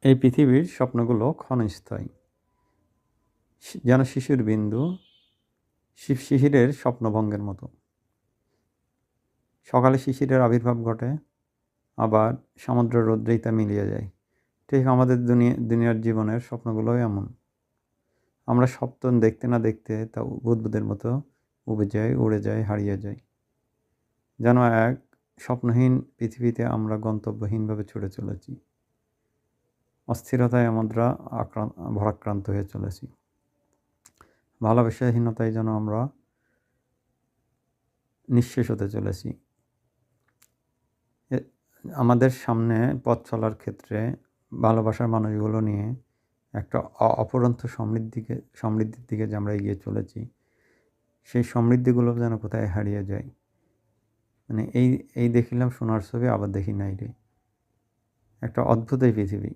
এই পৃথিবীর স্বপ্নগুলো ক্ষণস্থায়ী, যেন শিশুর বিন্দু শিশিরের স্বপ্নভঙ্গের মতো। সকালে শিশিরের আবির্ভাব ঘটে, আবার সমুদ্র রৌদ্রেই তা মিলিয়ে যায়। ঠিক আমাদের দুনিয়ার জীবনের স্বপ্নগুলোও এমন। আমরা স্বপ্ন দেখতে না দেখতে তা বুদবুদের মতো উবে যায়, উড়ে যায়, হারিয়ে যায়। যেন এক স্বপ্নহীন পৃথিবীতে আমরা গন্তব্যহীনভাবে ছুটে চলেছি। অস্থিরতায় আমরা ভারাক্রান্ত হয়ে চলেছি। ভালোবাসাহীনতায় যেন আমরা নিঃশেষ হতে চলেছি। আমাদের সামনে পথ চলার ক্ষেত্রে ভালোবাসার মানুষগুলো নিয়ে একটা অফুরন্ত সমৃদ্ধির দিকে যে আমরা এগিয়ে চলেছি, সেই সমৃদ্ধিগুলো যেন কোথায় হারিয়ে যায়। মানে এই দেখিলাম সোনার ছবি, আবার দেখি নাই রে। একটা অদ্ভুত এই পৃথিবী।